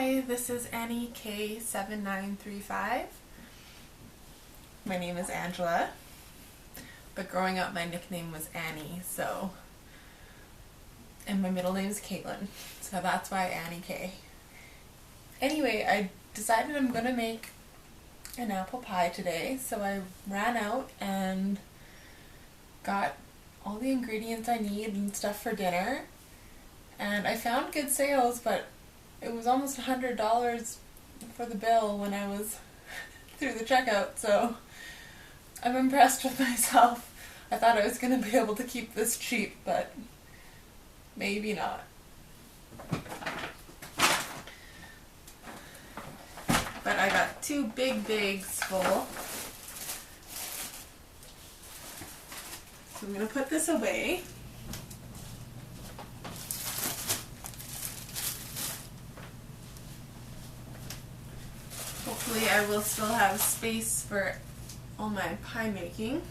Hi, this is Annie K7935. My name is Angela, but growing up my nickname was Annie, and my middle name is Caitlin, so that's why Annie K. Anyway, I decided I'm gonna make an apple pie today, so I ran out and got all the ingredients I need and stuff for dinner, and I found good sales, but it was almost $100 for the bill when I was through the checkout, so I'm impressed with myself. I thought I was going to be able to keep this cheap, but maybe not. But I got 2 big bags full. So I'm going to put this away. Hopefully I will still have space for all my pie making.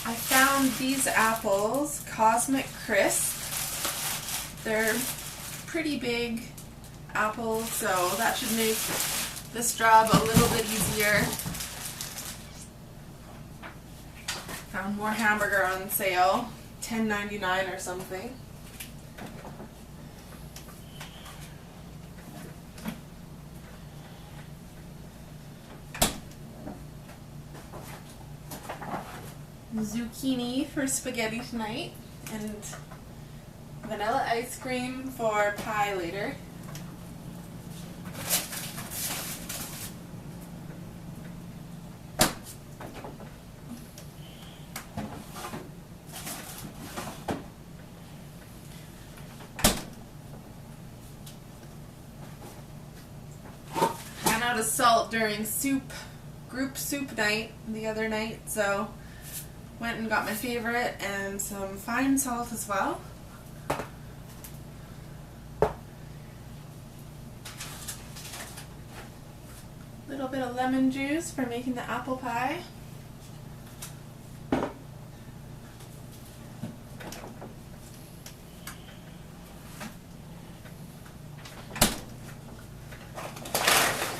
I found these apples, Cosmic Crisp. They're pretty big apples, so that should make this job a little bit easier. Found more hamburger on sale, $10.99 or something. Zucchini for spaghetti tonight, and vanilla ice cream for pie later. Ran out of salt during group soup night the other night, so went and got my favorite and some fine salt as well. Little bit of lemon juice for making the apple pie.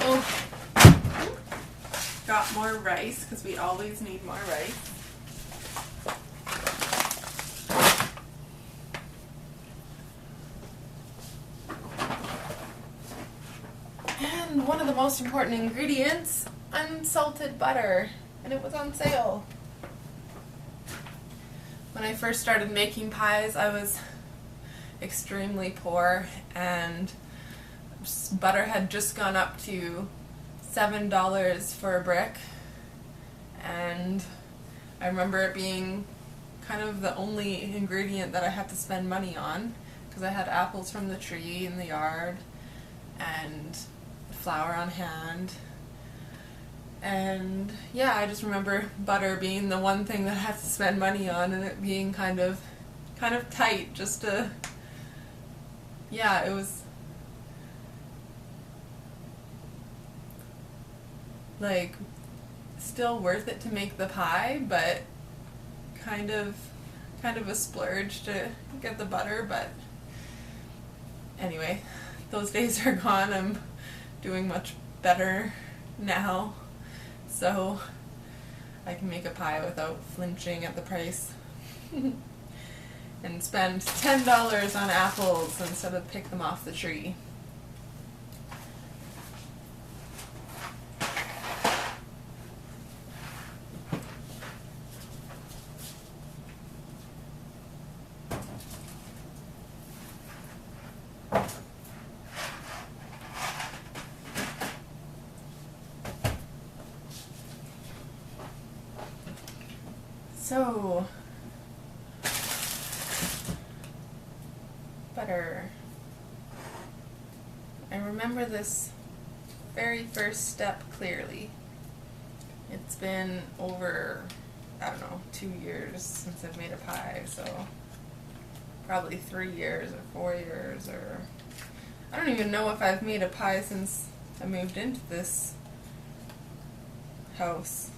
Oh, got more rice because we always need more rice. And one of the most important ingredients, unsalted butter, and it was on sale. When I first started making pies, I was extremely poor, and butter had just gone up to $7 for a brick, and I remember it being kind of the only ingredient that I had to spend money on, because I had apples from the tree in the yard, and flour on hand, and yeah, I just remember butter being the one thing that I had to spend money on, and it being kind of tight just to, yeah, it was like still worth it to make the pie, but kind of a splurge to get the butter. But anyway, those days are gone. I'm doing much better now, so I can make a pie without flinching at the price and spend $10 on apples instead of pick them off the tree. So butter. I remember this very first step clearly. It's been over, I don't know, 2 years since I've made a pie, so probably 3 years or 4 years, or I don't even know if I've made a pie since I moved into this house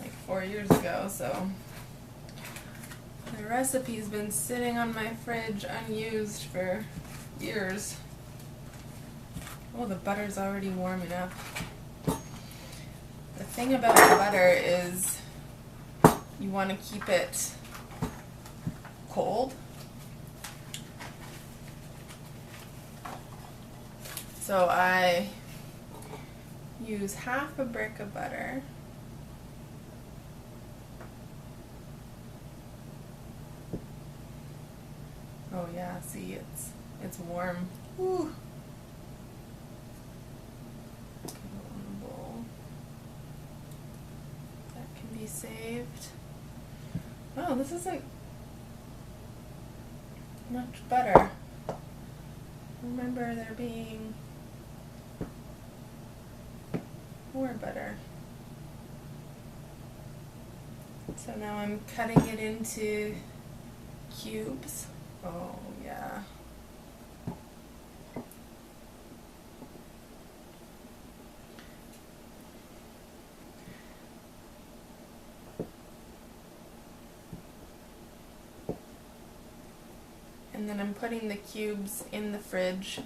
like 4 years ago, so the recipe's been sitting on my fridge unused for years. Oh, the butter's already warming up. The thing about the butter is you want to keep it cold. So I use half a brick of butter. Oh yeah, see, it's warm. Woo. Put it in a bowl. That can be saved. Oh, this isn't much butter. Remember there being more butter. So now I'm cutting it into cubes. Oh, yeah. And then I'm putting the cubes in the fridge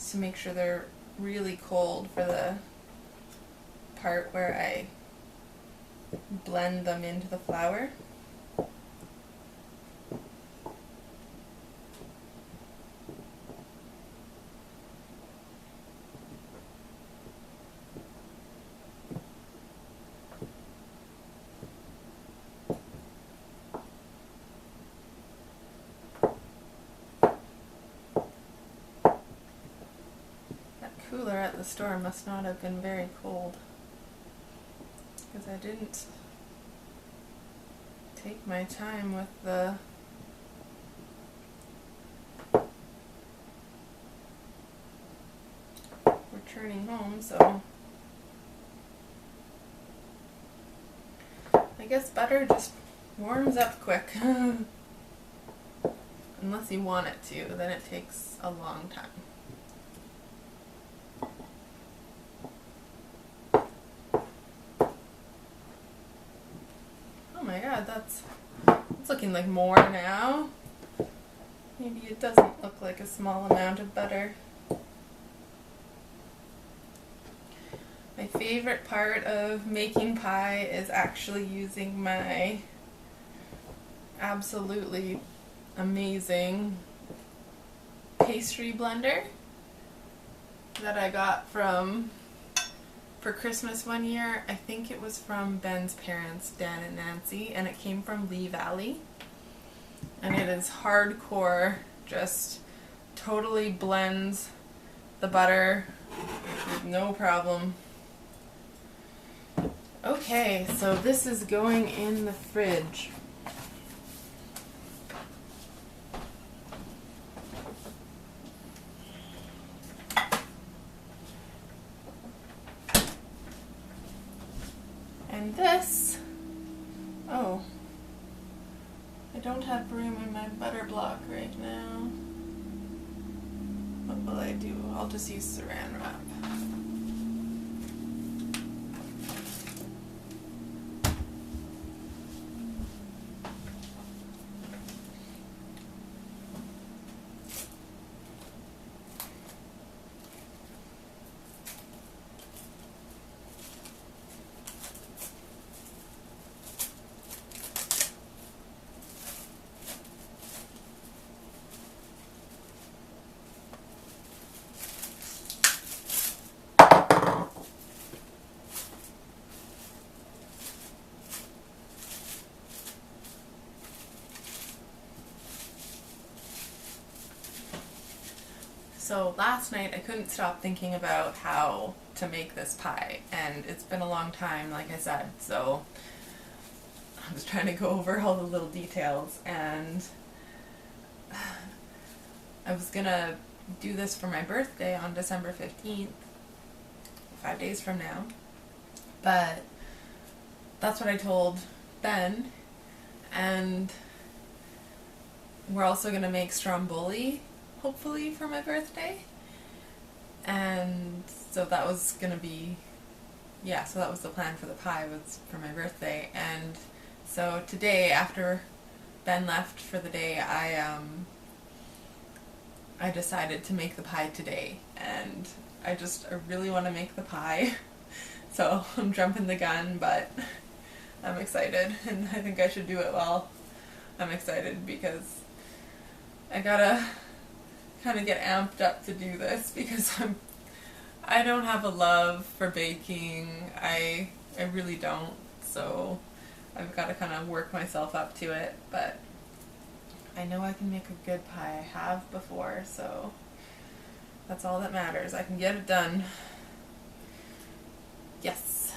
to make sure they're really cold for the part where I blend them into the flour. Cooler at the store must not have been very cold, because I didn't take my time with the returning home, so I guess butter just warms up quick. Unless you want it to, then it takes a long time. Oh my god, it's looking like more now. Maybe it doesn't look like a small amount of butter. My favorite part of making pie is actually using my absolutely amazing pastry blender that I got for Christmas one year. I think it was from Ben's parents, Dan and Nancy, and it came from Lee Valley. And it is hardcore, just totally blends the butter with no problem. Okay, so this is going in the fridge. And this, oh, I don't have room in my butter block right now. What will I do? I'll just use saran wrap. So last night I couldn't stop thinking about how to make this pie, and it's been a long time, like I said, so I was trying to go over all the little details, and I was gonna do this for my birthday on December 15th, 5 days from now, but that's what I told Ben, and we're also gonna make stromboli, hopefully, for my birthday, and so that was gonna be, yeah, so that was the plan for the pie, was for my birthday. And so today, after Ben left for the day, I decided to make the pie today, and I really want to make the pie, so I'm jumping the gun, but I'm excited, and I think I should do it while I'm excited, because I gotta kind of get amped up to do this, because I don't have a love for baking. I really don't, so I've got to kind of work myself up to it, but I know I can make a good pie. I have before, so that's all that matters. I can get it done. Yes.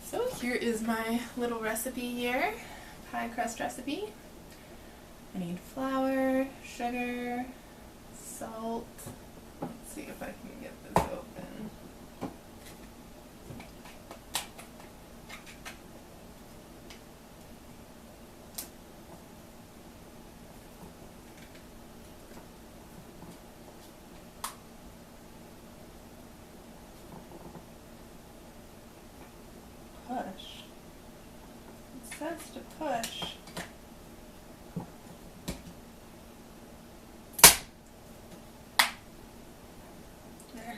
So here is my little recipe here, pie crust recipe. I need flour, sugar, salt. Let's see if I can get this open. Push. It says to push. There.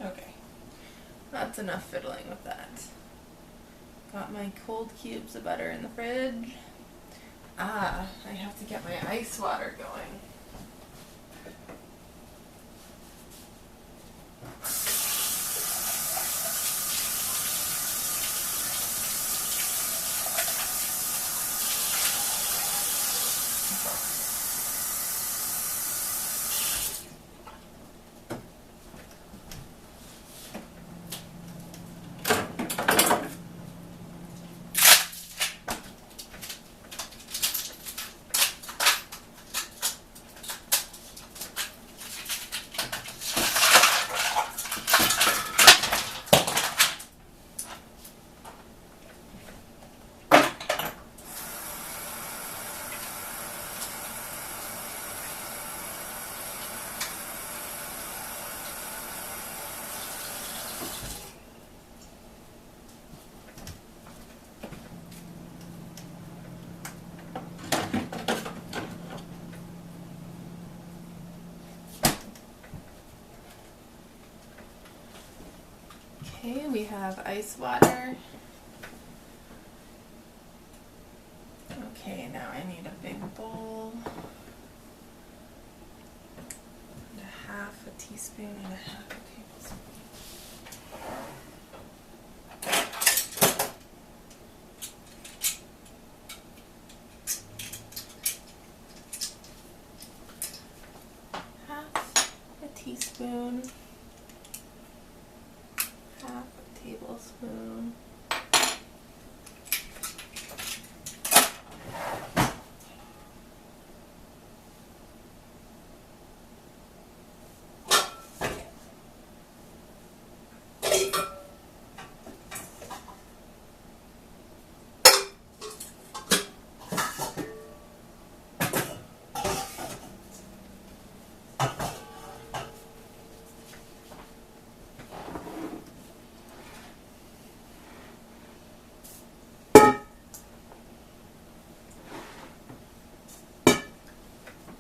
Okay. That's enough fiddling with that. Got my cold cubes of butter in the fridge. I have to get my ice water going. Okay, we have ice water. Okay, now I need a big bowl. And a half a teaspoon and a half a tablespoon. Half a teaspoon. Half a tablespoon.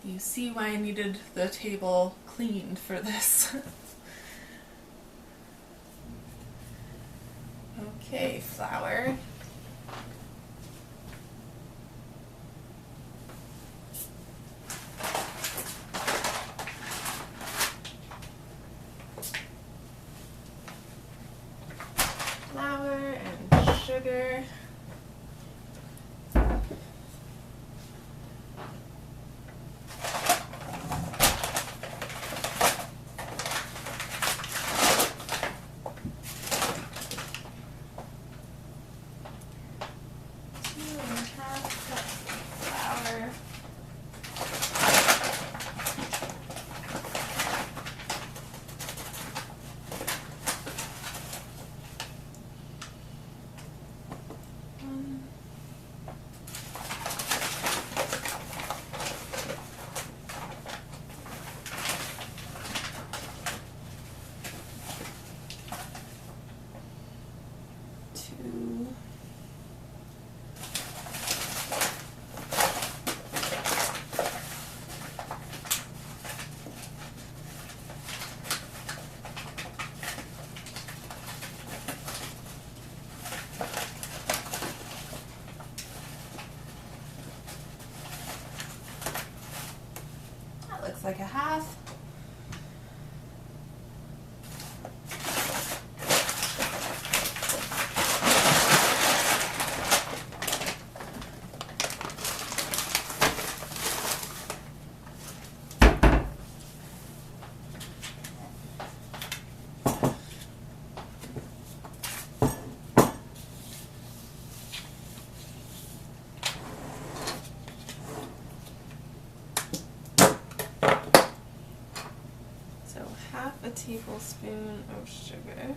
You see why I needed the table cleaned for this. Okay, flour. 2.5 cups of flour. Looks like a half. Half a tablespoon of sugar.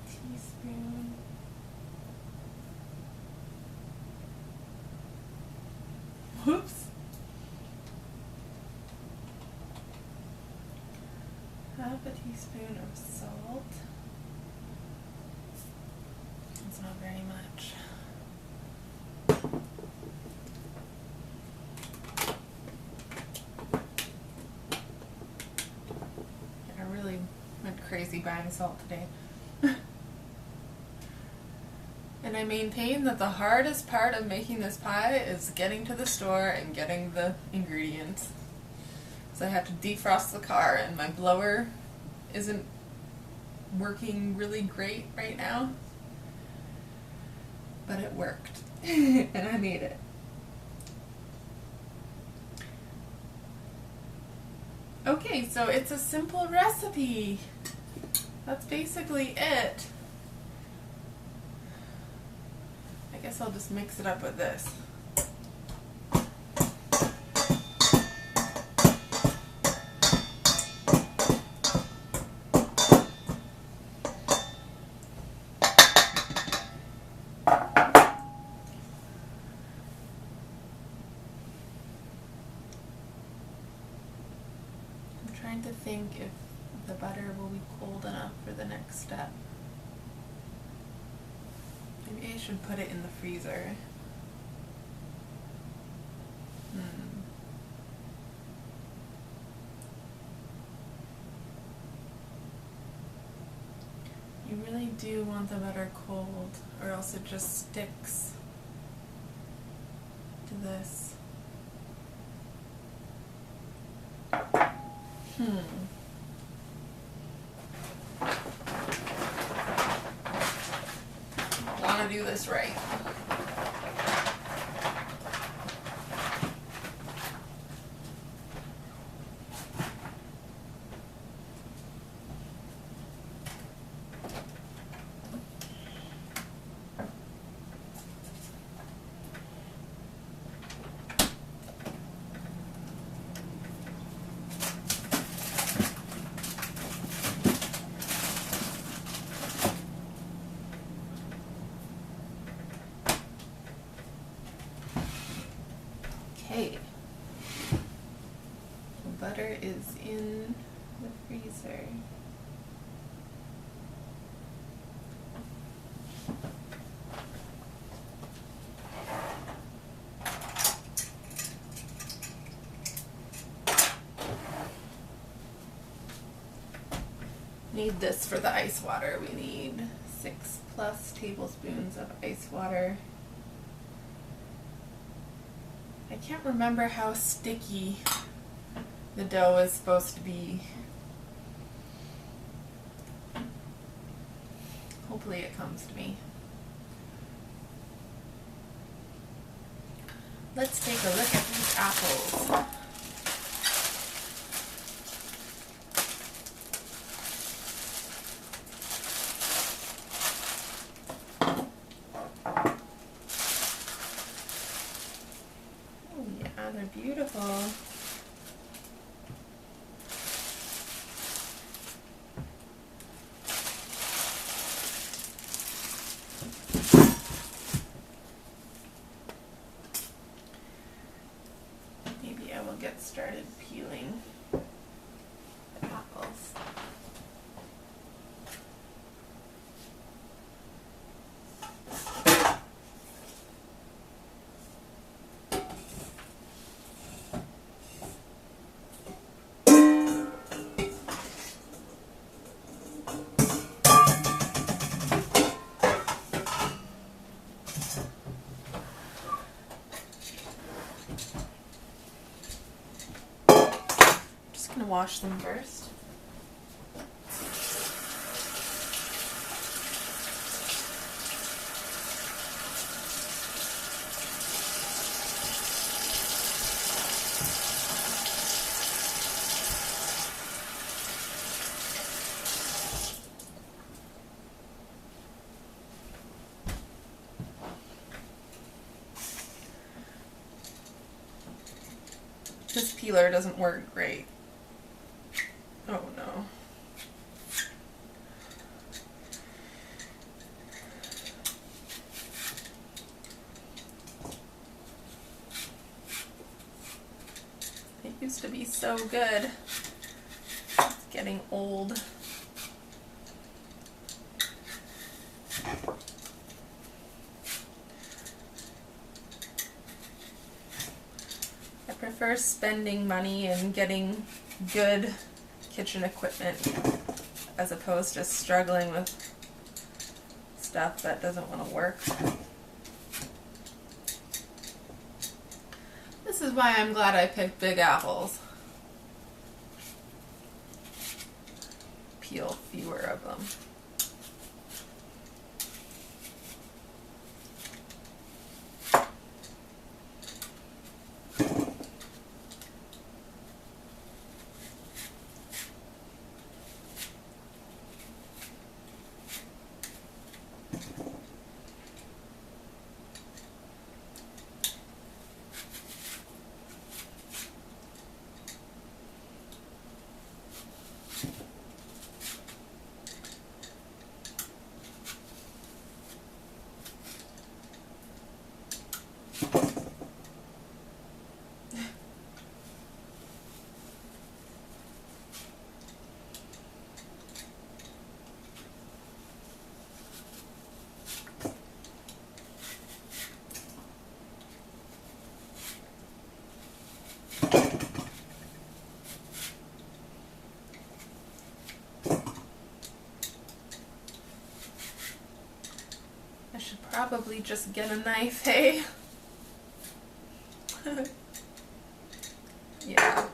Teaspoon whoops, half a teaspoon of salt. It's not very much. I really went crazy buying salt today. And I maintain that the hardest part of making this pie is getting to the store and getting the ingredients. So I have to defrost the car, and my blower isn't working really great right now. But it worked, and I made it. Okay, so it's a simple recipe. That's basically it. I guess I'll just mix it up with this. I'm trying to think if the butter will be cold enough for the next step. Maybe I should put it in the freezer. You really do want the butter cold, or else it just sticks to this. Want to do this right. Okay, the butter is in the freezer. Need this for the ice water. We need 6+ tablespoons of ice water. I I can't remember how sticky the dough is supposed to be. Hopefully it comes to me. Let's take a look at these apples. Oh yeah, they're beautiful. Maybe I will get started peeling the apples. Just gonna wash them first. This peeler doesn't work great. Oh no. It used to be so good. It's getting old. I prefer spending money and getting good kitchen equipment as opposed to struggling with stuff that doesn't want to work. This is why I'm glad I picked big apples. Peel fewer of them. I should probably just get a knife, hey? Yeah.